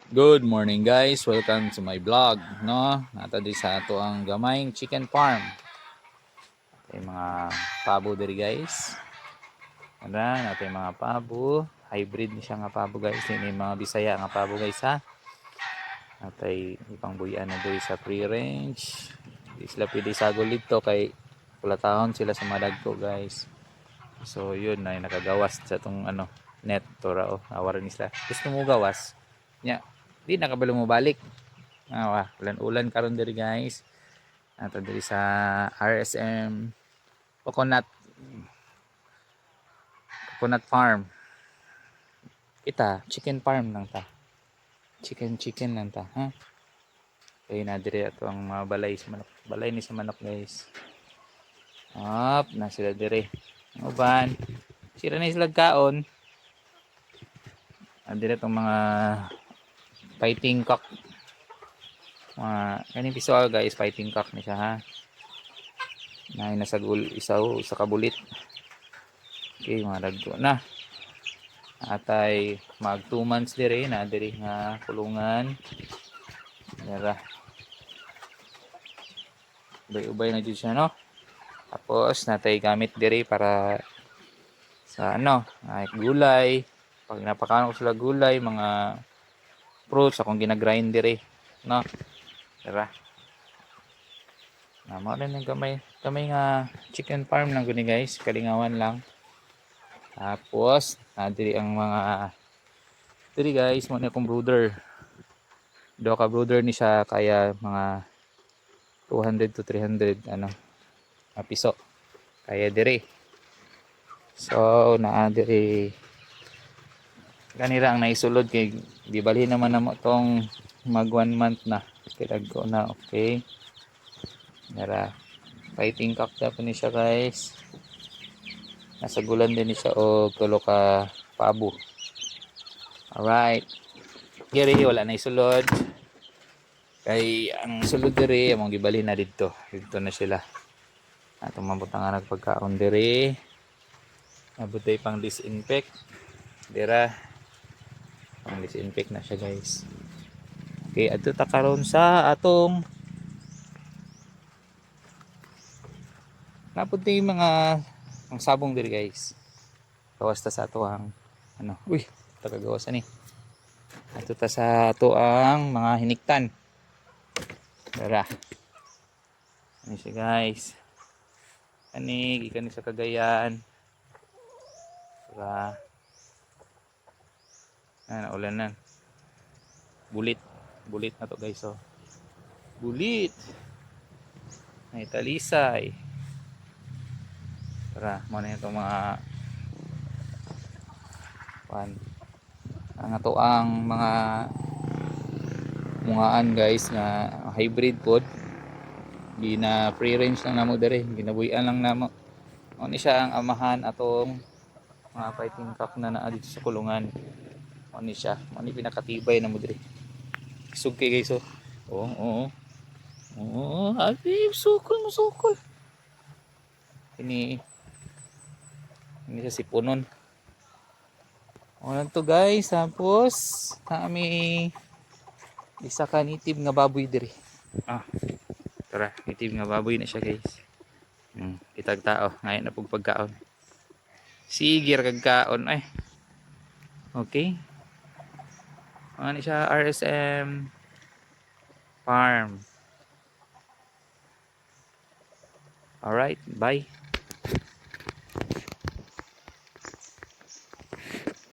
Good morning guys, welcome to my vlog, no? Nata di sa ato ang gamayng chicken farm. Ay mga pabo diri guys. Ana, natin mga pabo, hybrid ni siya nga pabo guys, ini mga Bisaya nga pabo guys ha. Natay ipang buyan na diri sa free range. Di sila pwede sagol dito kay kulatahon sila sa madagko guys. So yun na nakagawas sa tong net to rao, awaran ni sila. Gusto mo gawas? Nya, di nakabalo mo balik. Ulan-ulan karon diri guys. Ato diri sa RSM Coconut Farm. Kita, chicken farm lang ta. Chicken lang ta, ha? Kaya na diri ato ang mga balay sa manok. Balay ni sa manok guys. Up, na sila diri. Ang uban. Sira na sila kaon. Andire tong mga fighting cock. Kaning visual guys, fighting cock ni siya ha. Na nasagul isaw sa kabulit. Okay, mga dagko na. Atay mag 2 months dire na diri nga kulungan. Dara. Ubay-ubay na jud siya no. Tapos natay gamit dire para sa ay gulay. Pag napakaon ko sila gulay, mga fruits akong ginagrind dire, no. Dara. Na mo rin ng kamay nga chicken farm lang guni guys, kalingawan lang. Tapos diri ang mga diri guys, mo na akong brooder. Do ka brooder ni siya kaya mga 200 to 300 piso. Kaya diri. So naa diri kanira ang naisulod kay di bali naman namo tong mag 1 month na. Kaya ko na okay. Dara. Fighting cock dapat ni siya guys. Nasa gulan din ni siya o tulo ka pabo. Alright. Giri wala na isulod. Kay ang sulod diri among gibali na didto. Didto na sila. Atong mabutang nga nagpagkaon diri. Abutay pang disinfect. Dira. Pang disinfect na siya guys. Okay, adto ta karon sa atong napunti mga ang sabong diri guys. Gawas ta sa ato ang uy, tagagawas ani. Ato ta sa ato ang mga hiniktan. Dara. Ani siya guys. Ani gikan sa Cagayan. Dara. Ulan na. Bulit na to guys oh. Bulit. Ay talisay. Tara, mo na itong mga ang ato ang mga mungaan guys na hybrid pod. Di na free range lang namo dere, ginabuyan lang namo. Mo ni siya ang amahan atong mga fighting cock na naa dito sa kulungan. Mo ni siya, mo ni pinakatibay namo dere. Sugkay guys oh. Oo. Abi sukol. Ini siya sipunon. Ano to guys, tapos kami isa ka nitib nga baboy diri. Tara, nitib nga baboy na siya guys. Kitag tao, ngayon na pug pagkaon. Sige ra kag kaon ay. Okay. Ano siya RSM Farm. Alright, bye.